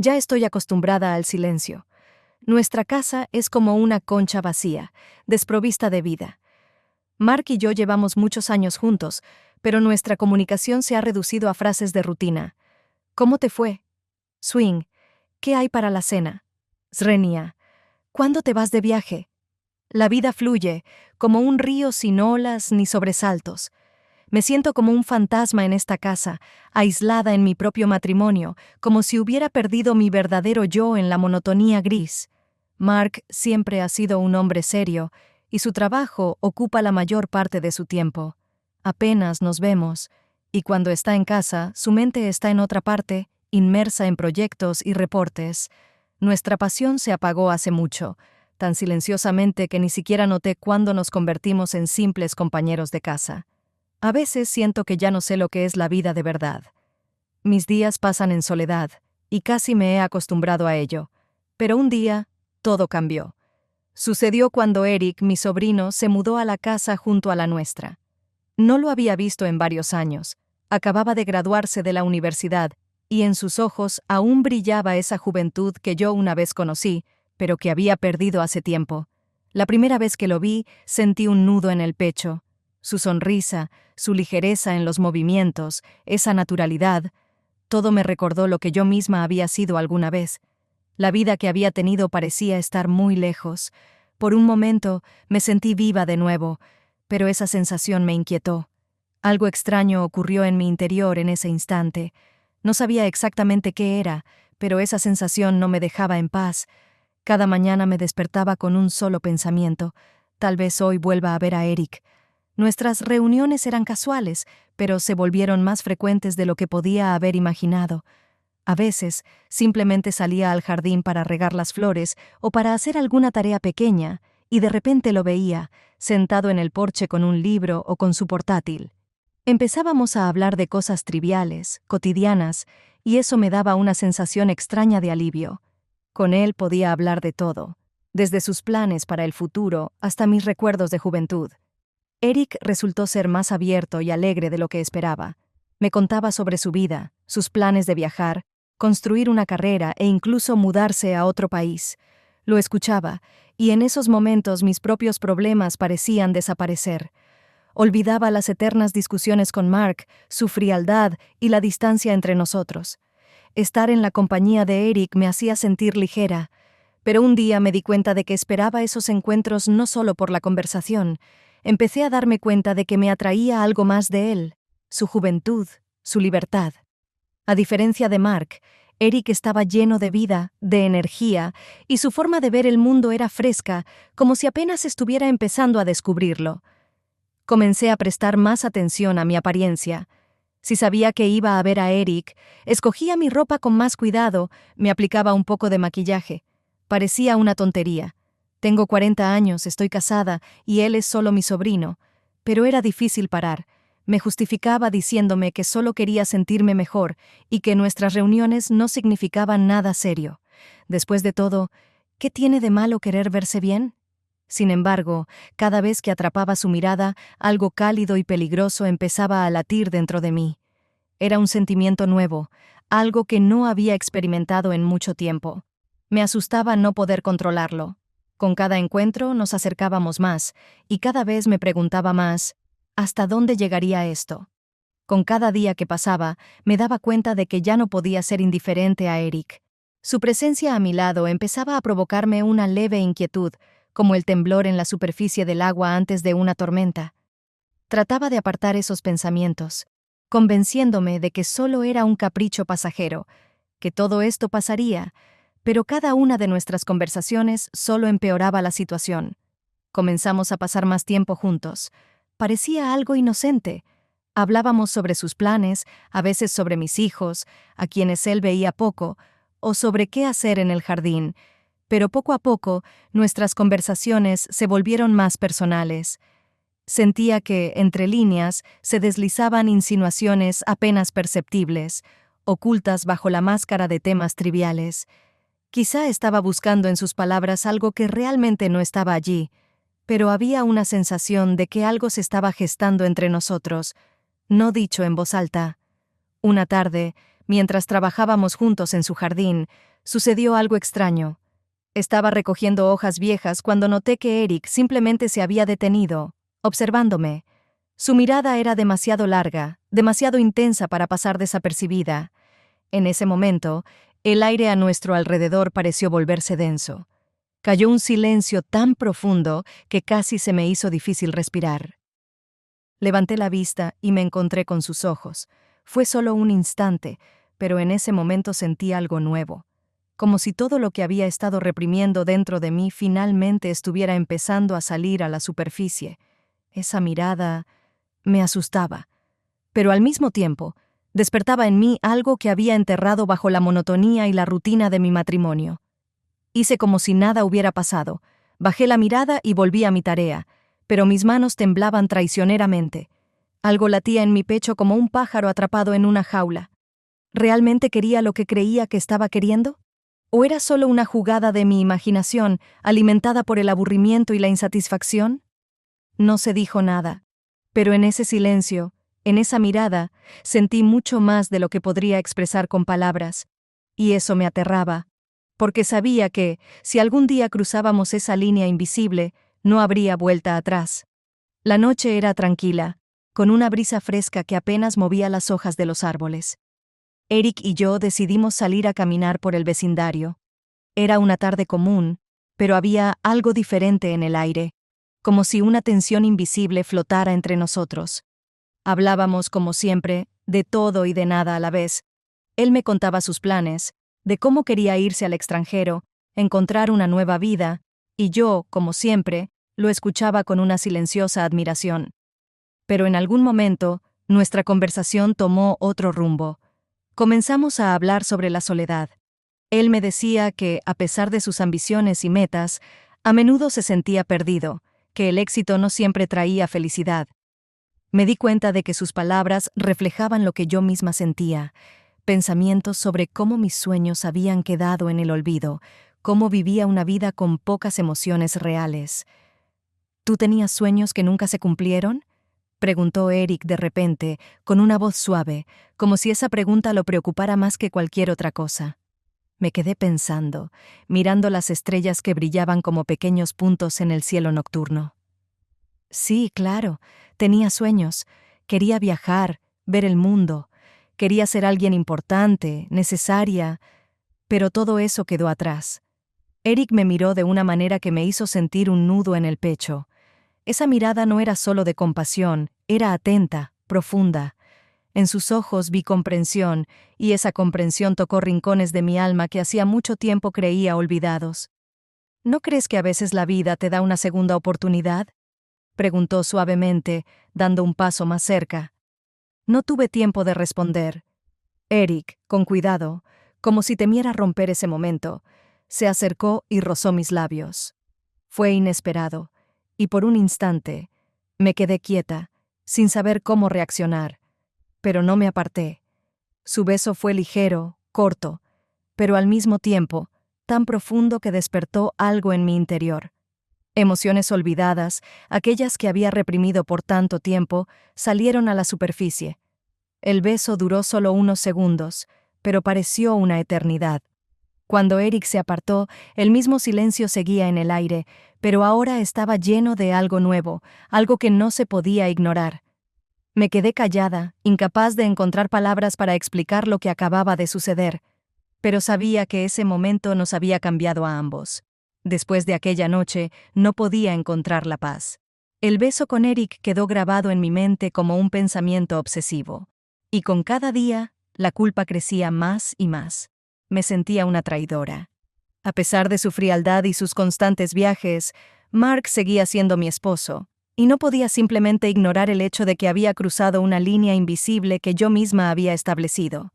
Ya estoy acostumbrada al silencio. Nuestra casa es como una concha vacía, desprovista de vida. Mark y yo llevamos muchos años juntos, pero nuestra comunicación se ha reducido a frases de rutina. ¿Cómo te fue? Swing. ¿Qué hay para la cena? Srenia. ¿Cuándo te vas de viaje? La vida fluye, como un río sin olas ni sobresaltos. Me siento como un fantasma en esta casa, aislada en mi propio matrimonio, como si hubiera perdido mi verdadero yo en la monotonía gris. Mark siempre ha sido un hombre serio, y su trabajo ocupa la mayor parte de su tiempo. Apenas nos vemos, y cuando está en casa, su mente está en otra parte, inmersa en proyectos y reportes. Nuestra pasión se apagó hace mucho, tan silenciosamente que ni siquiera noté cuándo nos convertimos en simples compañeros de casa. A veces siento que ya no sé lo que es la vida de verdad. Mis días pasan en soledad, y casi me he acostumbrado a ello. Pero un día, todo cambió. Sucedió cuando Eric, mi sobrino, se mudó a la casa junto a la nuestra. No lo había visto en varios años. Acababa de graduarse de la universidad, y en sus ojos aún brillaba esa juventud que yo una vez conocí, pero que había perdido hace tiempo. La primera vez que lo vi, sentí un nudo en el pecho. Su sonrisa, su ligereza en los movimientos, esa naturalidad, todo me recordó lo que yo misma había sido alguna vez. La vida que había tenido parecía estar muy lejos. Por un momento me sentí viva de nuevo, pero esa sensación me inquietó. Algo extraño ocurrió en mi interior en ese instante. No sabía exactamente qué era, pero esa sensación no me dejaba en paz. Cada mañana me despertaba con un solo pensamiento: tal vez hoy vuelva a ver a Eric. Nuestras reuniones eran casuales, pero se volvieron más frecuentes de lo que podía haber imaginado. A veces, simplemente salía al jardín para regar las flores o para hacer alguna tarea pequeña, y de repente lo veía, sentado en el porche con un libro o con su portátil. Empezábamos a hablar de cosas triviales, cotidianas, y eso me daba una sensación extraña de alivio. Con él podía hablar de todo, desde sus planes para el futuro hasta mis recuerdos de juventud. Eric resultó ser más abierto y alegre de lo que esperaba. Me contaba sobre su vida, sus planes de viajar, construir una carrera e incluso mudarse a otro país. Lo escuchaba, y en esos momentos mis propios problemas parecían desaparecer. Olvidaba las eternas discusiones con Mark, su frialdad y la distancia entre nosotros. Estar en la compañía de Eric me hacía sentir ligera, pero un día me di cuenta de que esperaba esos encuentros no solo por la conversación. Empecé a darme cuenta de que me atraía algo más de él: su juventud, su libertad. A diferencia de Mark, Eric estaba lleno de vida, de energía, y su forma de ver el mundo era fresca, como si apenas estuviera empezando a descubrirlo. Comencé a prestar más atención a mi apariencia. Si sabía que iba a ver a Eric, escogía mi ropa con más cuidado, me aplicaba un poco de maquillaje. Parecía una tontería. Tengo 40 años, estoy casada, y él es solo mi sobrino. Pero era difícil parar. Me justificaba diciéndome que solo quería sentirme mejor y que nuestras reuniones no significaban nada serio. Después de todo, ¿qué tiene de malo querer verse bien? Sin embargo, cada vez que atrapaba su mirada, algo cálido y peligroso empezaba a latir dentro de mí. Era un sentimiento nuevo, algo que no había experimentado en mucho tiempo. Me asustaba no poder controlarlo. Con cada encuentro nos acercábamos más, y cada vez me preguntaba más: ¿hasta dónde llegaría esto? Con cada día que pasaba, me daba cuenta de que ya no podía ser indiferente a Eric. Su presencia a mi lado empezaba a provocarme una leve inquietud, como el temblor en la superficie del agua antes de una tormenta. Trataba de apartar esos pensamientos, convenciéndome de que solo era un capricho pasajero, que todo esto pasaría, pero cada una de nuestras conversaciones solo empeoraba la situación. Comenzamos a pasar más tiempo juntos. Parecía algo inocente. Hablábamos sobre sus planes, a veces sobre mis hijos, a quienes él veía poco, o sobre qué hacer en el jardín, pero poco a poco nuestras conversaciones se volvieron más personales. Sentía que, entre líneas, se deslizaban insinuaciones apenas perceptibles, ocultas bajo la máscara de temas triviales. Quizá estaba buscando en sus palabras algo que realmente no estaba allí, pero había una sensación de que algo se estaba gestando entre nosotros, no dicho en voz alta. Una tarde, mientras trabajábamos juntos en su jardín, sucedió algo extraño. Estaba recogiendo hojas viejas cuando noté que Eric simplemente se había detenido, observándome. Su mirada era demasiado larga, demasiado intensa para pasar desapercibida. En ese momento, el aire a nuestro alrededor pareció volverse denso. Cayó un silencio tan profundo que casi se me hizo difícil respirar. Levanté la vista y me encontré con sus ojos. Fue solo un instante, pero en ese momento sentí algo nuevo. Como si todo lo que había estado reprimiendo dentro de mí finalmente estuviera empezando a salir a la superficie. Esa mirada me asustaba, pero al mismo tiempo despertaba en mí algo que había enterrado bajo la monotonía y la rutina de mi matrimonio. Hice como si nada hubiera pasado, bajé la mirada y volví a mi tarea, pero mis manos temblaban traicioneramente. Algo latía en mi pecho como un pájaro atrapado en una jaula. ¿Realmente quería lo que creía que estaba queriendo? ¿O era solo una jugada de mi imaginación, alimentada por el aburrimiento y la insatisfacción? No se dijo nada, pero en ese silencio, en esa mirada, sentí mucho más de lo que podría expresar con palabras, y eso me aterraba, porque sabía que, si algún día cruzábamos esa línea invisible, no habría vuelta atrás. La noche era tranquila, con una brisa fresca que apenas movía las hojas de los árboles. Eric y yo decidimos salir a caminar por el vecindario. Era una tarde común, pero había algo diferente en el aire, como si una tensión invisible flotara entre nosotros. Hablábamos, como siempre, de todo y de nada a la vez. Él me contaba sus planes, de cómo quería irse al extranjero, encontrar una nueva vida, y yo, como siempre, lo escuchaba con una silenciosa admiración. Pero en algún momento, nuestra conversación tomó otro rumbo. Comenzamos a hablar sobre la soledad. Él me decía que, a pesar de sus ambiciones y metas, a menudo se sentía perdido, que el éxito no siempre traía felicidad. Me di cuenta de que sus palabras reflejaban lo que yo misma sentía, pensamientos sobre cómo mis sueños habían quedado en el olvido, cómo vivía una vida con pocas emociones reales. ¿Tú tenías sueños que nunca se cumplieron?, preguntó Eric de repente, con una voz suave, como si esa pregunta lo preocupara más que cualquier otra cosa. Me quedé pensando, mirando las estrellas que brillaban como pequeños puntos en el cielo nocturno. Sí, claro, tenía sueños. Quería viajar, ver el mundo. Quería ser alguien importante, necesaria, pero todo eso quedó atrás. Eric me miró de una manera que me hizo sentir un nudo en el pecho. Esa mirada no era solo de compasión, era atenta, profunda. En sus ojos vi comprensión, y esa comprensión tocó rincones de mi alma que hacía mucho tiempo creía olvidados. ¿No crees que a veces la vida te da una segunda oportunidad?, preguntó suavemente, dando un paso más cerca. No tuve tiempo de responder. Eric, con cuidado, como si temiera romper ese momento, se acercó y rozó mis labios. Fue inesperado, y por un instante me quedé quieta, sin saber cómo reaccionar, pero no me aparté. Su beso fue ligero, corto, pero al mismo tiempo tan profundo que despertó algo en mi interior. Emociones olvidadas, aquellas que había reprimido por tanto tiempo, salieron a la superficie. El beso duró solo unos segundos, pero pareció una eternidad. Cuando Eric se apartó, el mismo silencio seguía en el aire, pero ahora estaba lleno de algo nuevo, algo que no se podía ignorar. Me quedé callada, incapaz de encontrar palabras para explicar lo que acababa de suceder, pero sabía que ese momento nos había cambiado a ambos. Después de aquella noche, no podía encontrar la paz. El beso con Eric quedó grabado en mi mente como un pensamiento obsesivo. Y con cada día, la culpa crecía más y más. Me sentía una traidora. A pesar de su frialdad y sus constantes viajes, Mark seguía siendo mi esposo, y no podía simplemente ignorar el hecho de que había cruzado una línea invisible que yo misma había establecido.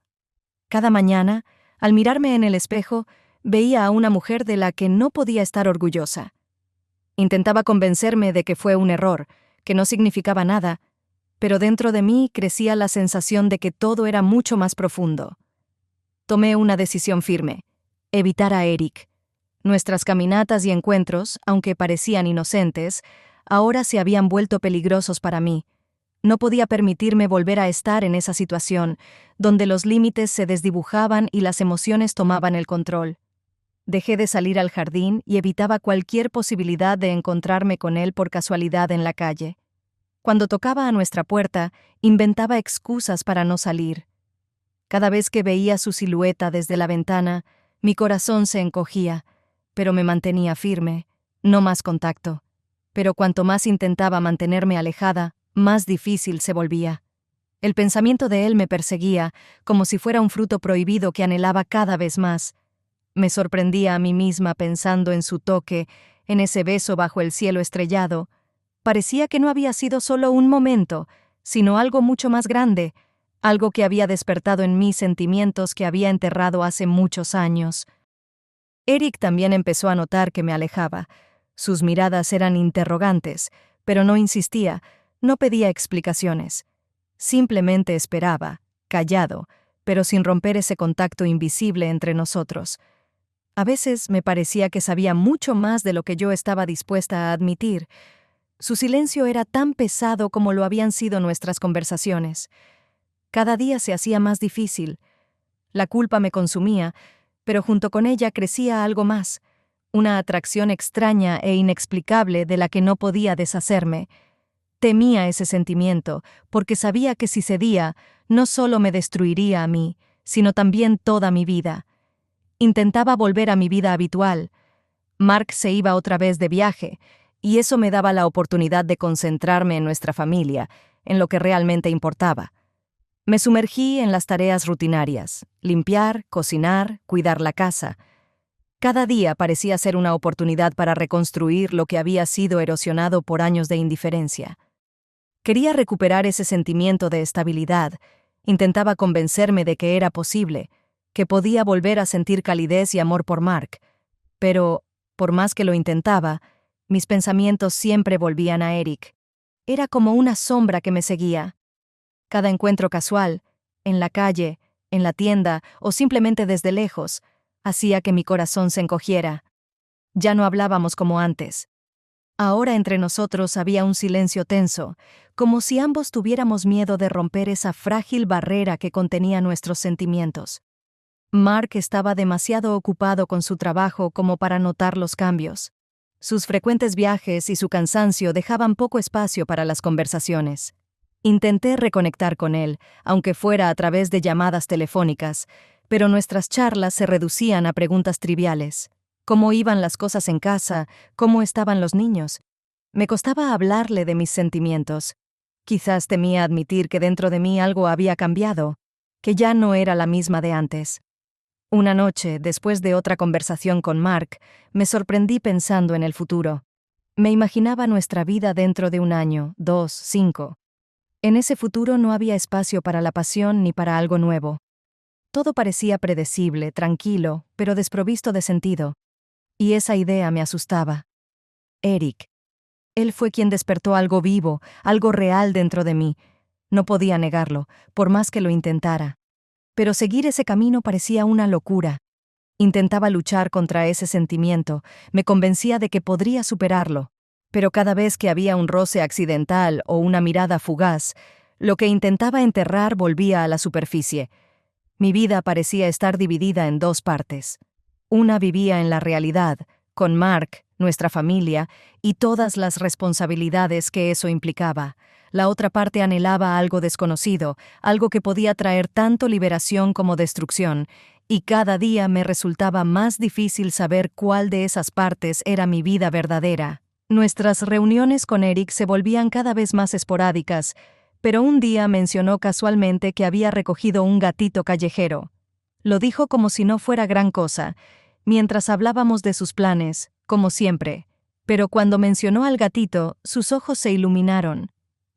Cada mañana, al mirarme en el espejo, veía a una mujer de la que no podía estar orgullosa. Intentaba convencerme de que fue un error, que no significaba nada, pero dentro de mí crecía la sensación de que todo era mucho más profundo. Tomé una decisión firme: evitar a Eric. Nuestras caminatas y encuentros, aunque parecían inocentes, ahora se habían vuelto peligrosos para mí. No podía permitirme volver a estar en esa situación, donde los límites se desdibujaban y las emociones tomaban el control. Dejé de salir al jardín y evitaba cualquier posibilidad de encontrarme con él por casualidad en la calle. Cuando tocaba a nuestra puerta, inventaba excusas para no salir. Cada vez que veía su silueta desde la ventana, mi corazón se encogía, pero me mantenía firme, no más contacto. Pero cuanto más intentaba mantenerme alejada, más difícil se volvía. El pensamiento de él me perseguía, como si fuera un fruto prohibido que anhelaba cada vez más. Me sorprendía a mí misma pensando en su toque, en ese beso bajo el cielo estrellado. Parecía que no había sido solo un momento, sino algo mucho más grande, algo que había despertado en mí sentimientos que había enterrado hace muchos años. Eric también empezó a notar que me alejaba. Sus miradas eran interrogantes, pero no insistía, no pedía explicaciones. Simplemente esperaba, callado, pero sin romper ese contacto invisible entre nosotros. A veces me parecía que sabía mucho más de lo que yo estaba dispuesta a admitir. Su silencio era tan pesado como lo habían sido nuestras conversaciones. Cada día se hacía más difícil. La culpa me consumía, pero junto con ella crecía algo más, una atracción extraña e inexplicable de la que no podía deshacerme. Temía ese sentimiento, porque sabía que si cedía, no solo me destruiría a mí, sino también toda mi vida. Intentaba volver a mi vida habitual. Mark se iba otra vez de viaje, y eso me daba la oportunidad de concentrarme en nuestra familia, en lo que realmente importaba. Me sumergí en las tareas rutinarias: limpiar, cocinar, cuidar la casa. Cada día parecía ser una oportunidad para reconstruir lo que había sido erosionado por años de indiferencia. Quería recuperar ese sentimiento de estabilidad. Intentaba convencerme de que era posible, que podía volver a sentir calidez y amor por Mark. Pero, por más que lo intentaba, mis pensamientos siempre volvían a Eric. Era como una sombra que me seguía. Cada encuentro casual, en la calle, en la tienda o simplemente desde lejos, hacía que mi corazón se encogiera. Ya no hablábamos como antes. Ahora entre nosotros había un silencio tenso, como si ambos tuviéramos miedo de romper esa frágil barrera que contenía nuestros sentimientos. Mark estaba demasiado ocupado con su trabajo como para notar los cambios. Sus frecuentes viajes y su cansancio dejaban poco espacio para las conversaciones. Intenté reconectar con él, aunque fuera a través de llamadas telefónicas, pero nuestras charlas se reducían a preguntas triviales. ¿Cómo iban las cosas en casa? ¿Cómo estaban los niños? Me costaba hablarle de mis sentimientos. Quizás temía admitir que dentro de mí algo había cambiado, que ya no era la misma de antes. Una noche, después de otra conversación con Mark, me sorprendí pensando en el futuro. Me imaginaba nuestra vida dentro de 1 año, 2, 5. En ese futuro no había espacio para la pasión ni para algo nuevo. Todo parecía predecible, tranquilo, pero desprovisto de sentido. Y esa idea me asustaba. Eric. Él fue quien despertó algo vivo, algo real dentro de mí. No podía negarlo, por más que lo intentara. Pero seguir ese camino parecía una locura. Intentaba luchar contra ese sentimiento, me convencía de que podría superarlo. Pero cada vez que había un roce accidental o una mirada fugaz, lo que intentaba enterrar volvía a la superficie. Mi vida parecía estar dividida en 2 partes. Una vivía en la realidad, con Mark, nuestra familia, y todas las responsabilidades que eso implicaba. La otra parte anhelaba algo desconocido, algo que podía traer tanto liberación como destrucción, y cada día me resultaba más difícil saber cuál de esas partes era mi vida verdadera. Nuestras reuniones con Eric se volvían cada vez más esporádicas, pero un día mencionó casualmente que había recogido un gatito callejero. Lo dijo como si no fuera gran cosa, mientras hablábamos de sus planes, como siempre. Pero cuando mencionó al gatito, sus ojos se iluminaron.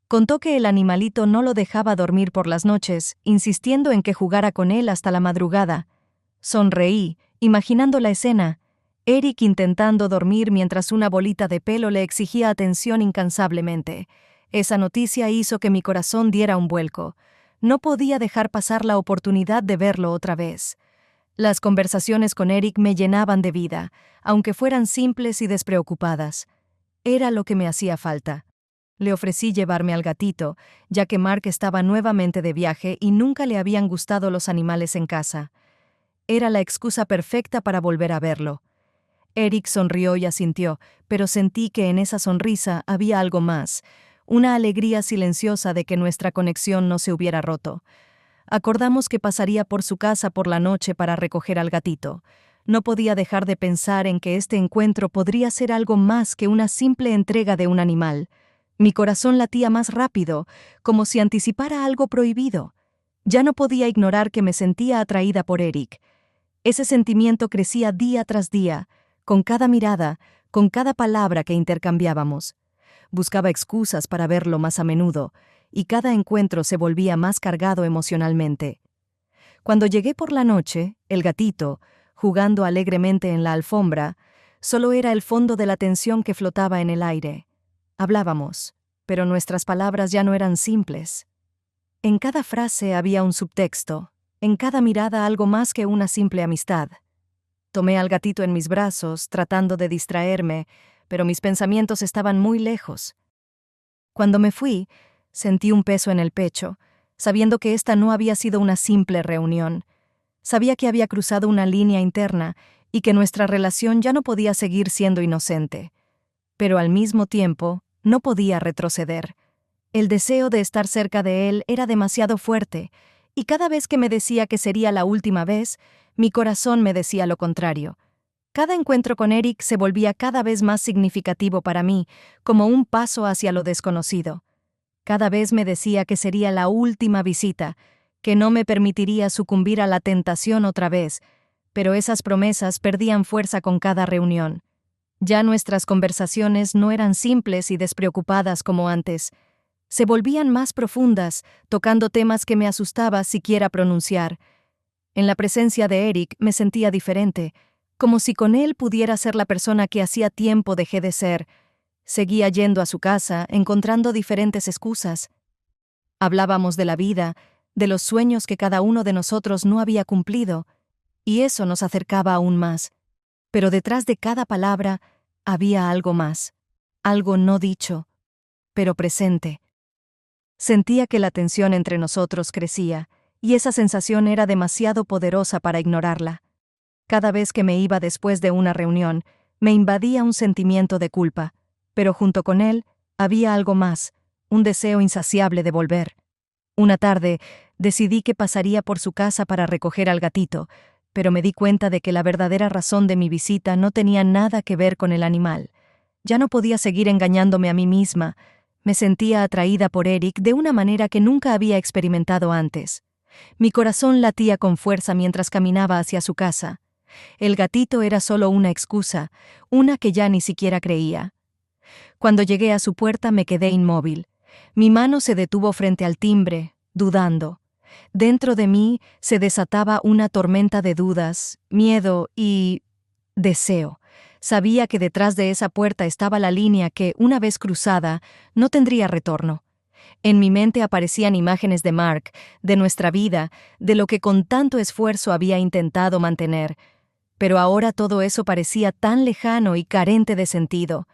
Contó que el animalito no lo dejaba dormir por las noches, insistiendo en que jugara con él hasta la madrugada. Sonreí, imaginando la escena. Eric intentando dormir mientras una bolita de pelo le exigía atención incansablemente. Esa noticia hizo que mi corazón diera un vuelco. No podía dejar pasar la oportunidad de verlo otra vez. Las conversaciones con Eric me llenaban de vida, aunque fueran simples y despreocupadas. Era lo que me hacía falta. Le ofrecí llevarme al gatito, ya que Mark estaba nuevamente de viaje y nunca le habían gustado los animales en casa. Era la excusa perfecta para volver a verlo. Eric sonrió y asintió, pero sentí que en esa sonrisa había algo más, una alegría silenciosa de que nuestra conexión no se hubiera roto. Acordamos que pasaría por su casa por la noche para recoger al gatito. No podía dejar de pensar en que este encuentro podría ser algo más que una simple entrega de un animal. Mi corazón latía más rápido, como si anticipara algo prohibido. Ya no podía ignorar que me sentía atraída por Eric. Ese sentimiento crecía día tras día, con cada mirada, con cada palabra que intercambiábamos. Buscaba excusas para verlo más a menudo, y cada encuentro se volvía más cargado emocionalmente. Cuando llegué por la noche, el gatito, jugando alegremente en la alfombra, solo era el fondo de la tensión que flotaba en el aire. Hablábamos, pero nuestras palabras ya no eran simples. En cada frase había un subtexto, en cada mirada algo más que una simple amistad. Tomé al gatito en mis brazos, tratando de distraerme, pero mis pensamientos estaban muy lejos. Cuando me fui, sentí un peso en el pecho, sabiendo que esta no había sido una simple reunión. Sabía que había cruzado una línea interna y que nuestra relación ya no podía seguir siendo inocente. Pero al mismo tiempo, no podía retroceder. El deseo de estar cerca de él era demasiado fuerte, y cada vez que me decía que sería la última vez, mi corazón me decía lo contrario. Cada encuentro con Eric se volvía cada vez más significativo para mí, como un paso hacia lo desconocido. Cada vez me decía que sería la última visita, que no me permitiría sucumbir a la tentación otra vez, pero esas promesas perdían fuerza con cada reunión. Ya nuestras conversaciones no eran simples y despreocupadas como antes. Se volvían más profundas, tocando temas que me asustaba siquiera pronunciar. En la presencia de Eric me sentía diferente, como si con él pudiera ser la persona que hacía tiempo dejé de ser. Seguía yendo a su casa, encontrando diferentes excusas. Hablábamos de la vida, de los sueños que cada uno de nosotros no había cumplido, y eso nos acercaba aún más. Pero detrás de cada palabra había algo más, algo no dicho, pero presente. Sentía que la tensión entre nosotros crecía, y esa sensación era demasiado poderosa para ignorarla. Cada vez que me iba después de una reunión, me invadía un sentimiento de culpa, pero junto con él había algo más, un deseo insaciable de volver. Una tarde, decidí que pasaría por su casa para recoger al gatito, pero me di cuenta de que la verdadera razón de mi visita no tenía nada que ver con el animal. Ya no podía seguir engañándome a mí misma. Me sentía atraída por Eric de una manera que nunca había experimentado antes. Mi corazón latía con fuerza mientras caminaba hacia su casa. El gatito era solo una excusa, una que ya ni siquiera creía. Cuando llegué a su puerta me quedé inmóvil. Mi mano se detuvo frente al timbre, dudando. Dentro de mí se desataba una tormenta de dudas, miedo y deseo. Sabía que detrás de esa puerta estaba la línea que, una vez cruzada, no tendría retorno. En mi mente aparecían imágenes de Mark, de nuestra vida, de lo que con tanto esfuerzo había intentado mantener. Pero ahora todo eso parecía tan lejano y carente de sentido.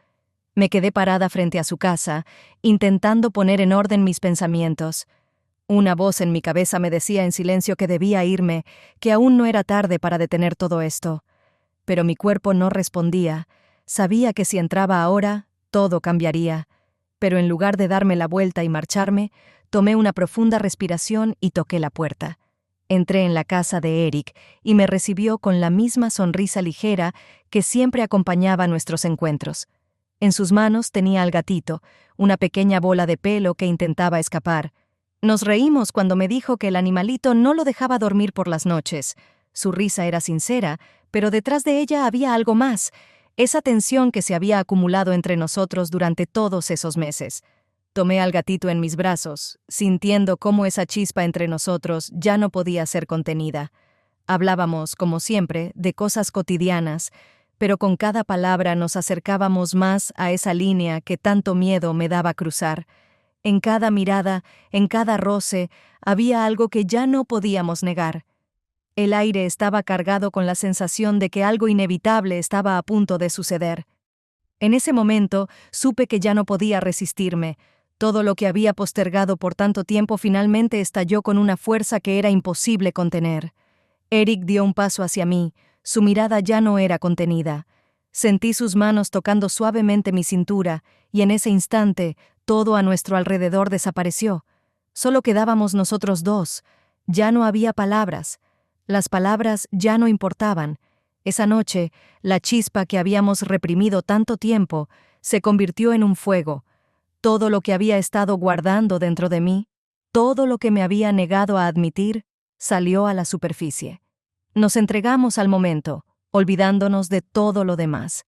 Me quedé parada frente a su casa, intentando poner en orden mis pensamientos. Una voz en mi cabeza me decía en silencio que debía irme, que aún no era tarde para detener todo esto. Pero mi cuerpo no respondía. Sabía que si entraba ahora, todo cambiaría. Pero en lugar de darme la vuelta y marcharme, tomé una profunda respiración y toqué la puerta. Entré en la casa de Eric y me recibió con la misma sonrisa ligera que siempre acompañaba nuestros encuentros. En sus manos tenía al gatito, una pequeña bola de pelo que intentaba escapar. Nos reímos cuando me dijo que el animalito no lo dejaba dormir por las noches. Su risa era sincera, pero detrás de ella había algo más, esa tensión que se había acumulado entre nosotros durante todos esos meses. Tomé al gatito en mis brazos, sintiendo cómo esa chispa entre nosotros ya no podía ser contenida. Hablábamos, como siempre, de cosas cotidianas, pero con cada palabra nos acercábamos más a esa línea que tanto miedo me daba cruzar. En cada mirada, en cada roce, había algo que ya no podíamos negar. El aire estaba cargado con la sensación de que algo inevitable estaba a punto de suceder. En ese momento supe que ya no podía resistirme. Todo lo que había postergado por tanto tiempo finalmente estalló con una fuerza que era imposible contener. Eric dio un paso hacia mí, su mirada ya no era contenida. Sentí sus manos tocando suavemente mi cintura, y en ese instante, todo a nuestro alrededor desapareció. Solo quedábamos nosotros dos. Ya no había palabras. Las palabras ya no importaban. Esa noche, la chispa que habíamos reprimido tanto tiempo se convirtió en un fuego. Todo lo que había estado guardando dentro de mí, todo lo que me había negado a admitir, salió a la superficie. Nos entregamos al momento, olvidándonos de todo lo demás.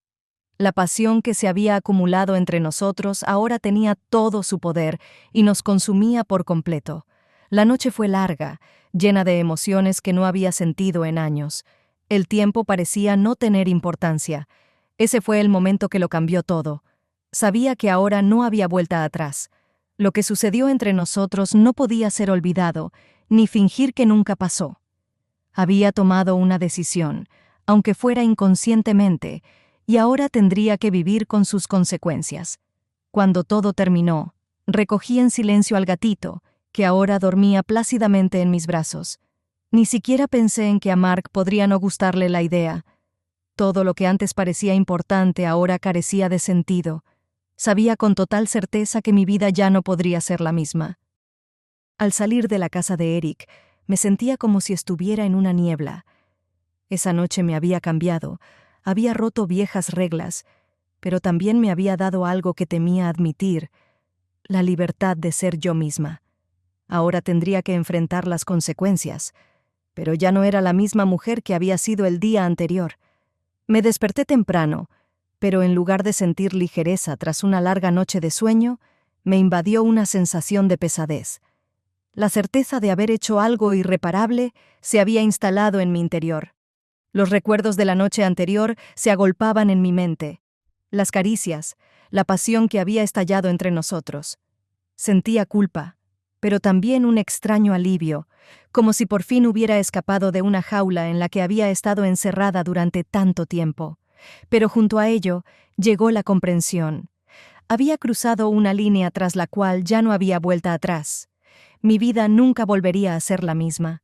La pasión que se había acumulado entre nosotros ahora tenía todo su poder y nos consumía por completo. La noche fue larga, llena de emociones que no había sentido en años. El tiempo parecía no tener importancia. Ese fue el momento que lo cambió todo. Sabía que ahora no había vuelta atrás. Lo que sucedió entre nosotros no podía ser olvidado, ni fingir que nunca pasó. Había tomado una decisión, aunque fuera inconscientemente, y ahora tendría que vivir con sus consecuencias. Cuando todo terminó, recogí en silencio al gatito, que ahora dormía plácidamente en mis brazos. Ni siquiera pensé en que a Mark podría no gustarle la idea. Todo lo que antes parecía importante ahora carecía de sentido. Sabía con total certeza que mi vida ya no podría ser la misma. Al salir de la casa de Eric, me sentía como si estuviera en una niebla. Esa noche me había cambiado, había roto viejas reglas, pero también me había dado algo que temía admitir, la libertad de ser yo misma. Ahora tendría que enfrentar las consecuencias, pero ya no era la misma mujer que había sido el día anterior. Me desperté temprano, pero en lugar de sentir ligereza tras una larga noche de sueño, me invadió una sensación de pesadez. La certeza de haber hecho algo irreparable se había instalado en mi interior. Los recuerdos de la noche anterior se agolpaban en mi mente. Las caricias, la pasión que había estallado entre nosotros. Sentía culpa, pero también un extraño alivio, como si por fin hubiera escapado de una jaula en la que había estado encerrada durante tanto tiempo. Pero junto a ello llegó la comprensión. Había cruzado una línea tras la cual ya no había vuelta atrás. Mi vida nunca volvería a ser la misma.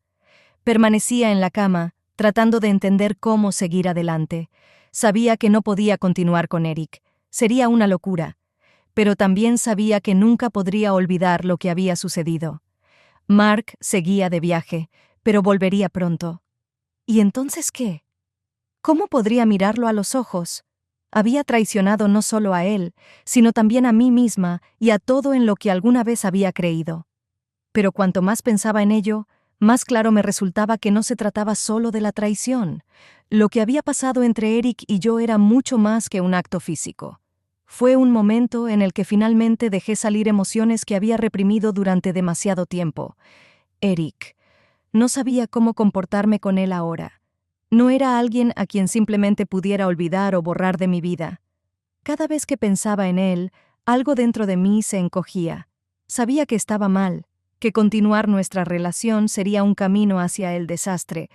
Permanecía en la cama, tratando de entender cómo seguir adelante. Sabía que no podía continuar con Eric. Sería una locura. Pero también sabía que nunca podría olvidar lo que había sucedido. Mark seguía de viaje, pero volvería pronto. ¿Y entonces qué? ¿Cómo podría mirarlo a los ojos? Había traicionado no solo a él, sino también a mí misma y a todo en lo que alguna vez había creído. Pero cuanto más pensaba en ello, más claro me resultaba que no se trataba solo de la traición. Lo que había pasado entre Eric y yo era mucho más que un acto físico. Fue un momento en el que finalmente dejé salir emociones que había reprimido durante demasiado tiempo. Eric. No sabía cómo comportarme con él ahora. No era alguien a quien simplemente pudiera olvidar o borrar de mi vida. Cada vez que pensaba en él, algo dentro de mí se encogía. Sabía que estaba mal, que continuar nuestra relación sería un camino hacia el desastre,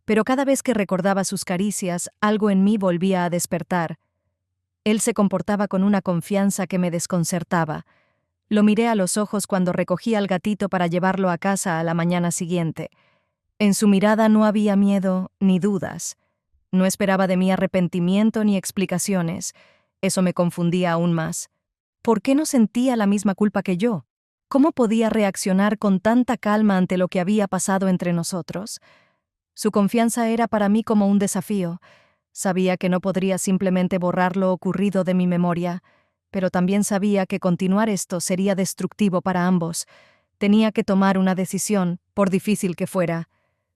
pero cada vez que recordaba sus caricias, algo en mí volvía a despertar. Él se comportaba con una confianza que me desconcertaba. Lo miré a los ojos cuando recogí al gatito para llevarlo a casa a la mañana siguiente. En su mirada no había miedo ni dudas. No esperaba de mí arrepentimiento ni explicaciones. Eso me confundía aún más. ¿Por qué no sentía la misma culpa que yo? ¿Cómo podía reaccionar con tanta calma ante lo que había pasado entre nosotros? Su confianza era para mí como un desafío. Sabía que no podría simplemente borrar lo ocurrido de mi memoria, pero también sabía que continuar esto sería destructivo para ambos. Tenía que tomar una decisión, por difícil que fuera.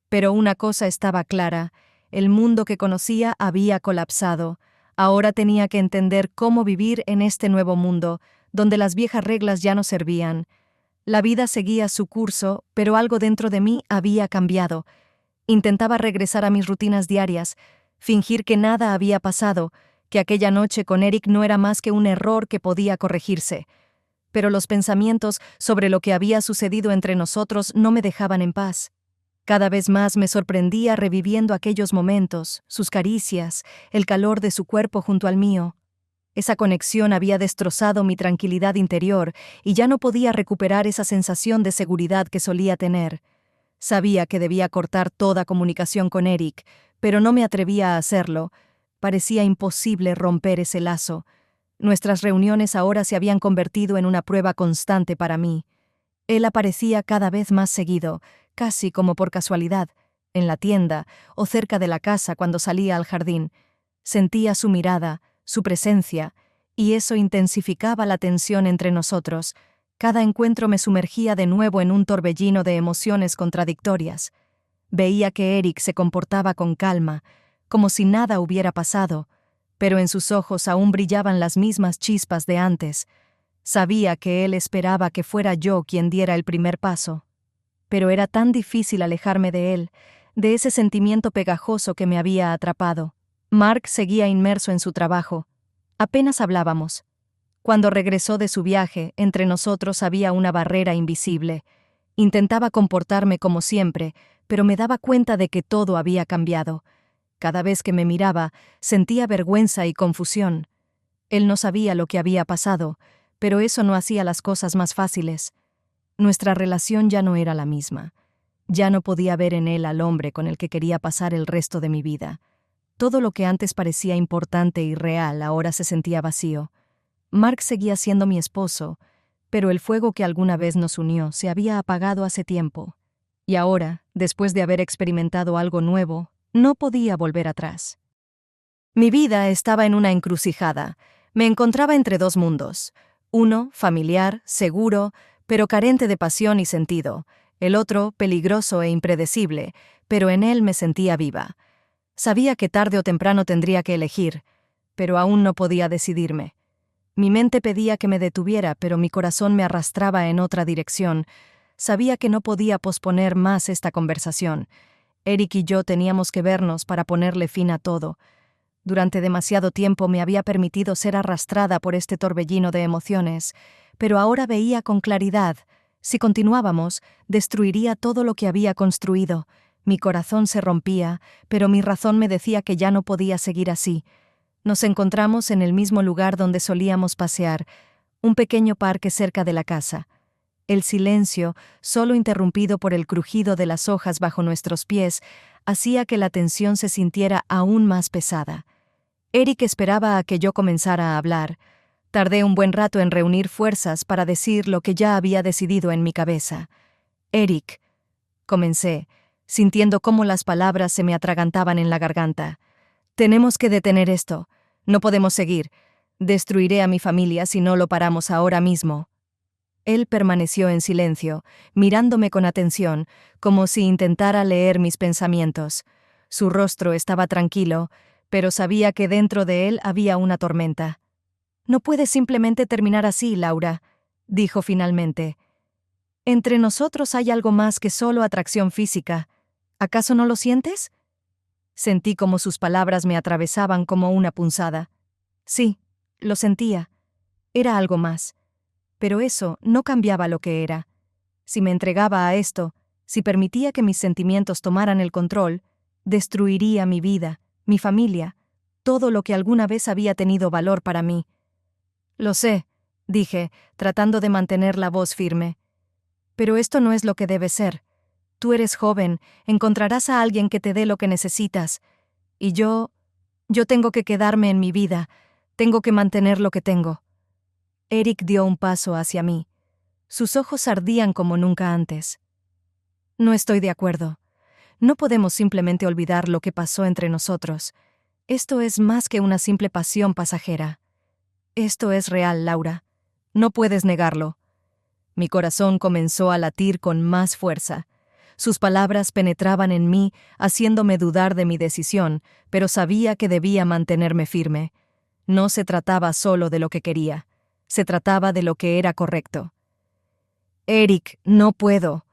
Pero una cosa estaba clara: el mundo que conocía había colapsado. Ahora tenía que entender cómo vivir en este nuevo mundo, donde las viejas reglas ya no servían. La vida seguía su curso, pero algo dentro de mí había cambiado. Intentaba regresar a mis rutinas diarias, fingir que nada había pasado, que aquella noche con Eric no era más que un error que podía corregirse. Pero los pensamientos sobre lo que había sucedido entre nosotros no me dejaban en paz. Cada vez más me sorprendía reviviendo aquellos momentos, sus caricias, el calor de su cuerpo junto al mío. Esa conexión había destrozado mi tranquilidad interior y ya no podía recuperar esa sensación de seguridad que solía tener. Sabía que debía cortar toda comunicación con Eric, pero no me atrevía a hacerlo. Parecía imposible romper ese lazo. Nuestras reuniones ahora se habían convertido en una prueba constante para mí. Él aparecía cada vez más seguido, casi como por casualidad, en la tienda o cerca de la casa cuando salía al jardín. Sentía su mirada, su presencia, y eso intensificaba la tensión entre nosotros. Cada encuentro me sumergía de nuevo en un torbellino de emociones contradictorias. Veía que Eric se comportaba con calma, como si nada hubiera pasado, pero en sus ojos aún brillaban las mismas chispas de antes. Sabía que él esperaba que fuera yo quien diera el primer paso. Pero era tan difícil alejarme de él, de ese sentimiento pegajoso que me había atrapado. Mark seguía inmerso en su trabajo. Apenas hablábamos. Cuando regresó de su viaje, entre nosotros había una barrera invisible. Intentaba comportarme como siempre, pero me daba cuenta de que todo había cambiado. Cada vez que me miraba, sentía vergüenza y confusión. Él no sabía lo que había pasado, pero eso no hacía las cosas más fáciles. Nuestra relación ya no era la misma. Ya no podía ver en él al hombre con el que quería pasar el resto de mi vida. Todo lo que antes parecía importante y real ahora se sentía vacío. Mark seguía siendo mi esposo, pero el fuego que alguna vez nos unió se había apagado hace tiempo. Y ahora, después de haber experimentado algo nuevo, no podía volver atrás. Mi vida estaba en una encrucijada. Me encontraba entre dos mundos. Uno, familiar, seguro, pero carente de pasión y sentido. El otro, peligroso e impredecible, pero en él me sentía viva. Sabía que tarde o temprano tendría que elegir, pero aún no podía decidirme. Mi mente pedía que me detuviera, pero mi corazón me arrastraba en otra dirección. Sabía que no podía posponer más esta conversación. Eric y yo teníamos que vernos para ponerle fin a todo. Durante demasiado tiempo me había permitido ser arrastrada por este torbellino de emociones, pero ahora veía con claridad. Si continuábamos, destruiría todo lo que había construido. Mi corazón se rompía, pero mi razón me decía que ya no podía seguir así. Nos encontramos en el mismo lugar donde solíamos pasear, un pequeño parque cerca de la casa. El silencio, solo interrumpido por el crujido de las hojas bajo nuestros pies, hacía que la tensión se sintiera aún más pesada. Eric esperaba a que yo comenzara a hablar. Tardé un buen rato en reunir fuerzas para decir lo que ya había decidido en mi cabeza. «Eric», comencé, sintiendo cómo las palabras se me atragantaban en la garganta. «Tenemos que detener esto. No podemos seguir. Destruiré a mi familia si no lo paramos ahora mismo». Él permaneció en silencio, mirándome con atención, como si intentara leer mis pensamientos. Su rostro estaba tranquilo, pero sabía que dentro de él había una tormenta. «No puedes simplemente terminar así, Laura», dijo finalmente. «Entre nosotros hay algo más que solo atracción física. ¿Acaso no lo sientes?» Sentí como sus palabras me atravesaban como una punzada. Sí, lo sentía. Era algo más. Pero eso no cambiaba lo que era. Si me entregaba a esto, si permitía que mis sentimientos tomaran el control, destruiría mi vida, mi familia, todo lo que alguna vez había tenido valor para mí. «Lo sé», dije, tratando de mantener la voz firme. «Pero esto no es lo que debe ser. Tú eres joven, encontrarás a alguien que te dé lo que necesitas. Y yo tengo que quedarme en mi vida, tengo que mantener lo que tengo». Eric dio un paso hacia mí. Sus ojos ardían como nunca antes. «No estoy de acuerdo. No podemos simplemente olvidar lo que pasó entre nosotros. Esto es más que una simple pasión pasajera. Esto es real, Laura. No puedes negarlo». Mi corazón comenzó a latir con más fuerza. Sus palabras penetraban en mí, haciéndome dudar de mi decisión, pero sabía que debía mantenerme firme. No se trataba solo de lo que quería. Se trataba de lo que era correcto. «Eric, no puedo»,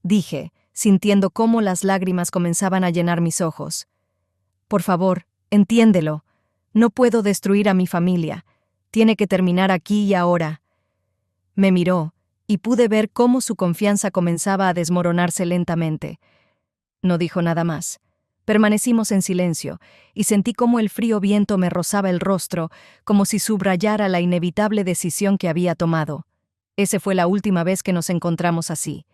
dije, sintiendo cómo las lágrimas comenzaban a llenar mis ojos. «Por favor, entiéndelo. No puedo destruir a mi familia. Tiene que terminar aquí y ahora». Me miró, y pude ver cómo su confianza comenzaba a desmoronarse lentamente. No dijo nada más, Permanecimos en silencio, y sentí cómo el frío viento me rozaba el rostro, como si subrayara la inevitable decisión que había tomado. Esa fue la última vez que nos encontramos así.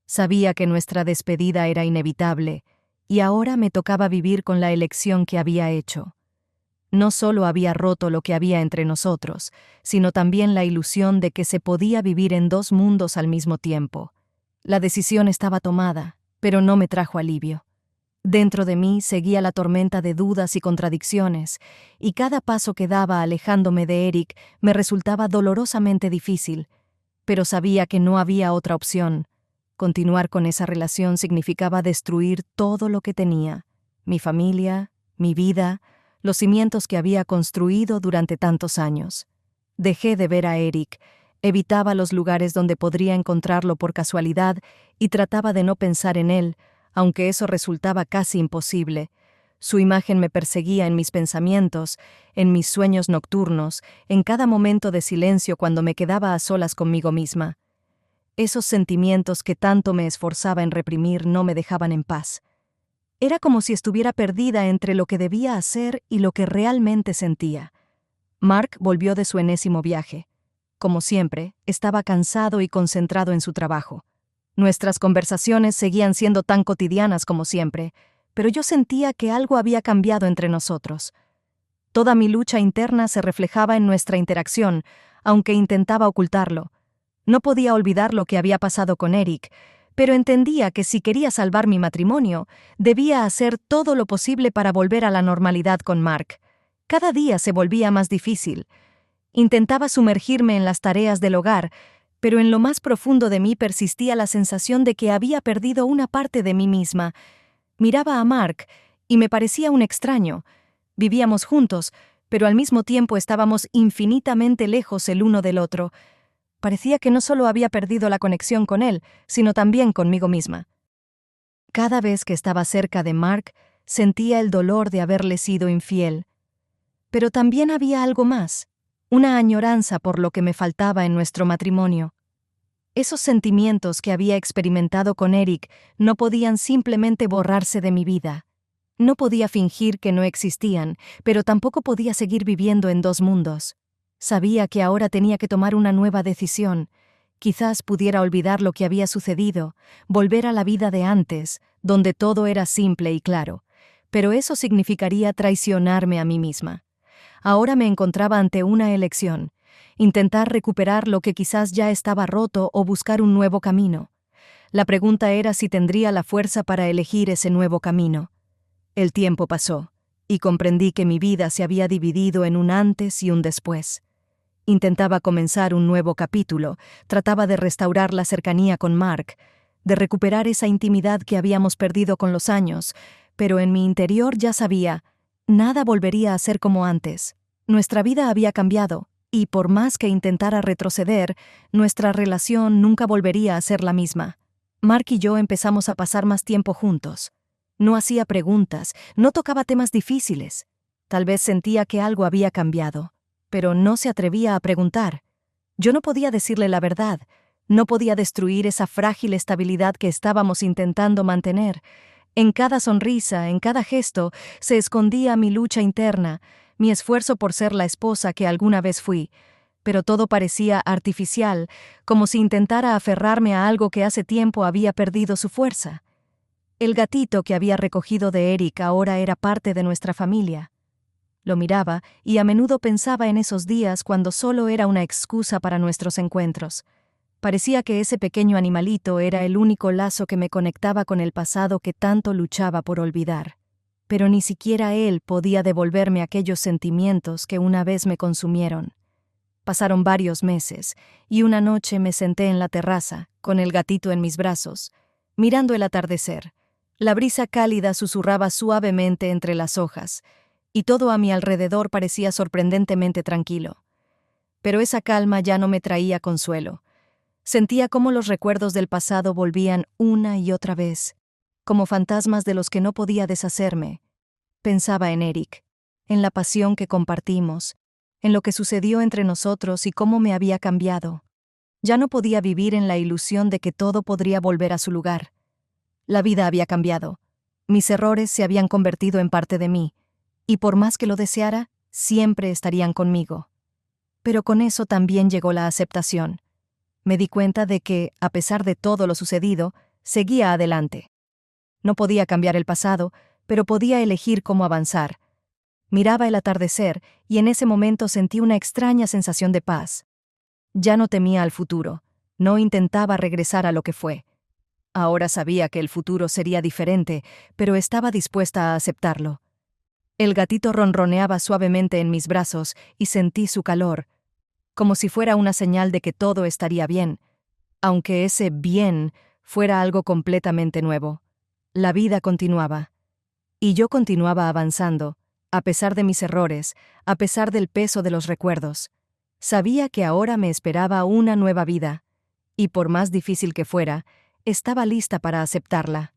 Sabía que nuestra despedida era inevitable, y ahora me tocaba vivir con la elección que había hecho. No solo había roto lo que había entre nosotros, sino también la ilusión de que se podía vivir en dos mundos al mismo tiempo. La decisión estaba tomada, pero no me trajo alivio. Dentro de mí seguía la tormenta de dudas y contradicciones, y cada paso que daba alejándome de Eric me resultaba dolorosamente difícil, pero sabía que no había otra opción. Continuar con esa relación significaba destruir todo lo que tenía: mi familia, mi vida, los cimientos que había construido durante tantos años. Dejé de ver a Eric, evitaba los lugares donde podría encontrarlo por casualidad y trataba de no pensar en él, aunque eso resultaba casi imposible. Su imagen me perseguía en mis pensamientos, en mis sueños nocturnos, en cada momento de silencio cuando me quedaba a solas conmigo misma. Esos sentimientos que tanto me esforzaba en reprimir no me dejaban en paz. Era como si estuviera perdida entre lo que debía hacer y lo que realmente sentía. Mark volvió de su enésimo viaje. Como siempre, estaba cansado y concentrado en su trabajo. Nuestras conversaciones seguían siendo tan cotidianas como siempre, pero yo sentía que algo había cambiado entre nosotros. Toda mi lucha interna se reflejaba en nuestra interacción, aunque intentaba ocultarlo. No podía olvidar lo que había pasado con Eric, pero entendía que si quería salvar mi matrimonio, debía hacer todo lo posible para volver a la normalidad con Mark. Cada día se volvía más difícil. Intentaba sumergirme en las tareas del hogar, pero en lo más profundo de mí persistía la sensación de que había perdido una parte de mí misma. Miraba a Mark y me parecía un extraño. Vivíamos juntos, pero al mismo tiempo estábamos infinitamente lejos el uno del otro. Parecía que no solo había perdido la conexión con él, sino también conmigo misma. Cada vez que estaba cerca de Mark, sentía el dolor de haberle sido infiel. Pero también había algo más, una añoranza por lo que me faltaba en nuestro matrimonio. Esos sentimientos que había experimentado con Eric no podían simplemente borrarse de mi vida. No podía fingir que no existían, pero tampoco podía seguir viviendo en dos mundos. Sabía que ahora tenía que tomar una nueva decisión. Quizás pudiera olvidar lo que había sucedido, volver a la vida de antes, donde todo era simple y claro. Pero eso significaría traicionarme a mí misma. Ahora me encontraba ante una elección: intentar recuperar lo que quizás ya estaba roto o buscar un nuevo camino. La pregunta era si tendría la fuerza para elegir ese nuevo camino. El tiempo pasó, y comprendí que mi vida se había dividido en un antes y un después. Intentaba comenzar un nuevo capítulo, trataba de restaurar la cercanía con Mark, de recuperar esa intimidad que habíamos perdido con los años, pero en mi interior ya sabía: nada volvería a ser como antes. Nuestra vida había cambiado, y por más que intentara retroceder, nuestra relación nunca volvería a ser la misma. Mark y yo empezamos a pasar más tiempo juntos. No hacía preguntas, no tocaba temas difíciles. Tal vez sentía que algo había cambiado, pero no se atrevía a preguntar. Yo no podía decirle la verdad, no podía destruir esa frágil estabilidad que estábamos intentando mantener. En cada sonrisa, en cada gesto, se escondía mi lucha interna, mi esfuerzo por ser la esposa que alguna vez fui, pero todo parecía artificial, como si intentara aferrarme a algo que hace tiempo había perdido su fuerza. El gatito que había recogido de Eric ahora era parte de nuestra familia. Lo miraba y a menudo pensaba en esos días cuando solo era una excusa para nuestros encuentros. Parecía que ese pequeño animalito era el único lazo que me conectaba con el pasado que tanto luchaba por olvidar. Pero ni siquiera él podía devolverme aquellos sentimientos que una vez me consumieron. Pasaron varios meses, y una noche me senté en la terraza, con el gatito en mis brazos, mirando el atardecer. La brisa cálida susurraba suavemente entre las hojas, y todo a mi alrededor parecía sorprendentemente tranquilo. Pero esa calma ya no me traía consuelo. Sentía cómo los recuerdos del pasado volvían una y otra vez, como fantasmas de los que no podía deshacerme. Pensaba en Eric, en la pasión que compartimos, en lo que sucedió entre nosotros y cómo me había cambiado. Ya no podía vivir en la ilusión de que todo podría volver a su lugar. La vida había cambiado. Mis errores se habían convertido en parte de mí, y por más que lo deseara, siempre estarían conmigo. Pero con eso también llegó la aceptación. Me di cuenta de que, a pesar de todo lo sucedido, seguía adelante. No podía cambiar el pasado, pero podía elegir cómo avanzar. Miraba el atardecer y en ese momento sentí una extraña sensación de paz. Ya no temía al futuro, no intentaba regresar a lo que fue. Ahora sabía que el futuro sería diferente, pero estaba dispuesta a aceptarlo. El gatito ronroneaba suavemente en mis brazos y sentí su calor, como si fuera una señal de que todo estaría bien, aunque ese bien fuera algo completamente nuevo. La vida continuaba. Y yo continuaba avanzando, a pesar de mis errores, a pesar del peso de los recuerdos. Sabía que ahora me esperaba una nueva vida, y por más difícil que fuera, estaba lista para aceptarla.